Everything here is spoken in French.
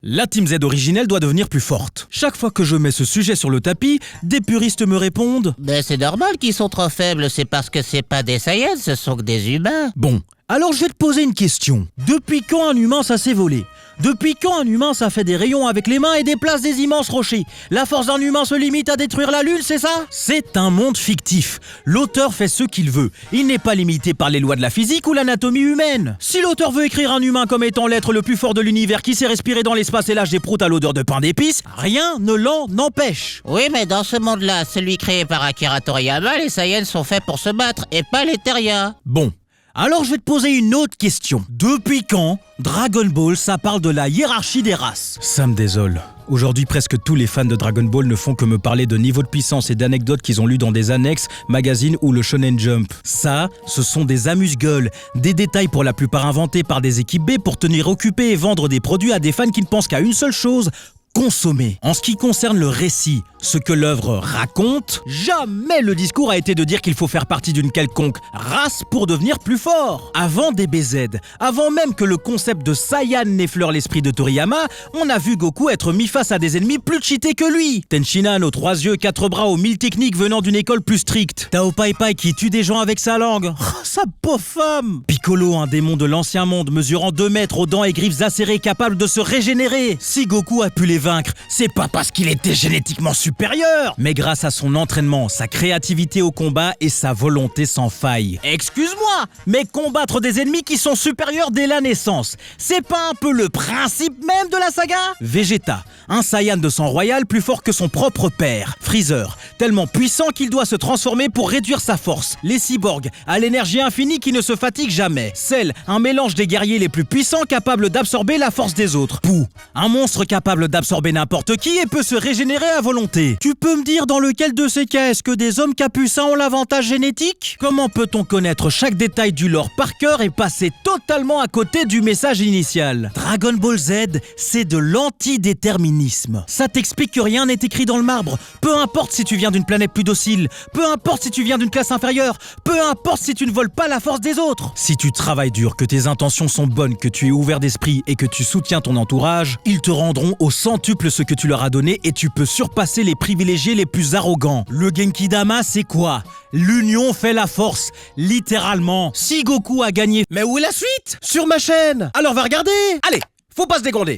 La Team Z originelle doit devenir plus forte. Chaque fois que je mets ce sujet sur le tapis, des puristes me répondent « Ben c'est normal qu'ils sont trop faibles, c'est parce que c'est pas des Saiyans, ce sont que des humains. » Bon, alors je vais te poser une question. Depuis quand un humain ça s'est volé ? Depuis quand un humain ça fait des rayons avec les mains et déplace des immenses rochers ? La force d'un humain se limite à détruire la lune, c'est ça ? C'est un monde fictif. L'auteur fait ce qu'il veut. Il n'est pas limité par les lois de la physique ou l'anatomie humaine. Si l'auteur veut écrire un humain comme étant l'être le plus fort de l'univers qui sait respirer dans l'espace et lâche des proutes à l'odeur de pain d'épices, rien ne l'en empêche. Oui, mais dans ce monde-là, celui créé par Akira Toriyama, les Saiyans sont faits pour se battre et pas les terriens. Bon. Alors je vais te poser une autre question. Depuis quand Dragon Ball, ça parle de la hiérarchie des races ? Ça me désole. Aujourd'hui, presque tous les fans de Dragon Ball ne font que me parler de niveau de puissance et d'anecdotes qu'ils ont lues dans des annexes, magazines ou le Shonen Jump. Ça, ce sont des amuse-gueules, des détails pour la plupart inventés par des équipes B pour tenir occupés et vendre des produits à des fans qui ne pensent qu'à une seule chose: consommer. En ce qui concerne le récit, ce que l'œuvre raconte, jamais le discours a été de dire qu'il faut faire partie d'une quelconque race pour devenir plus fort. Avant DBZ, avant même que le concept de Saiyan n'effleure l'esprit de Toriyama, on a vu Goku être mis face à des ennemis plus cheatés que lui. Tenshinhan aux 3 yeux, 4 bras, aux 1000 techniques venant d'une école plus stricte. Tao Pai Pai qui tue des gens avec sa langue. Oh, sa pauvre femme. Piccolo, un démon de l'ancien monde, mesurant 2 mètres, aux dents et griffes acérées, capable de se régénérer. Si Goku a pu les vaincre, c'est pas parce qu'il était génétiquement supérieur, mais grâce à son entraînement, sa créativité au combat et sa volonté sans faille. Excuse-moi, mais combattre des ennemis qui sont supérieurs dès la naissance, c'est pas un peu le principe même de la saga ? Vegeta, un Saiyan de sang royal plus fort que son propre père. Freezer, tellement puissant qu'il doit se transformer pour réduire sa force. Les cyborgs, à l'énergie infinie qui ne se fatigue jamais. Cell, un mélange des guerriers les plus puissants capables d'absorber la force des autres. Pooh, un monstre capable d'absorber n'importe qui et peut se régénérer à volonté. Tu peux me dire dans lequel de ces cas est-ce que des hommes capucins ont l'avantage génétique ? Comment peut-on connaître chaque détail du lore par cœur et passer totalement à côté du message initial ? Dragon Ball Z, c'est de l'antidéterminisme. Ça t'explique que rien n'est écrit dans le marbre. Peu importe si tu viens d'une planète plus docile, peu importe si tu viens d'une classe inférieure, peu importe si tu ne voles pas la force des autres. Si tu travailles dur, que tes intentions sont bonnes, que tu es ouvert d'esprit et que tu soutiens ton entourage, ils te rendront au centuple ce que tu leur as donné et tu peux surpasser les privilégiés les plus arrogants. Le Genki-Dama, c'est quoi ? L'union fait la force, littéralement. Si Goku a gagné... Mais où est la suite ? Sur ma chaîne. Alors va regarder. Allez, faut pas se dégonder.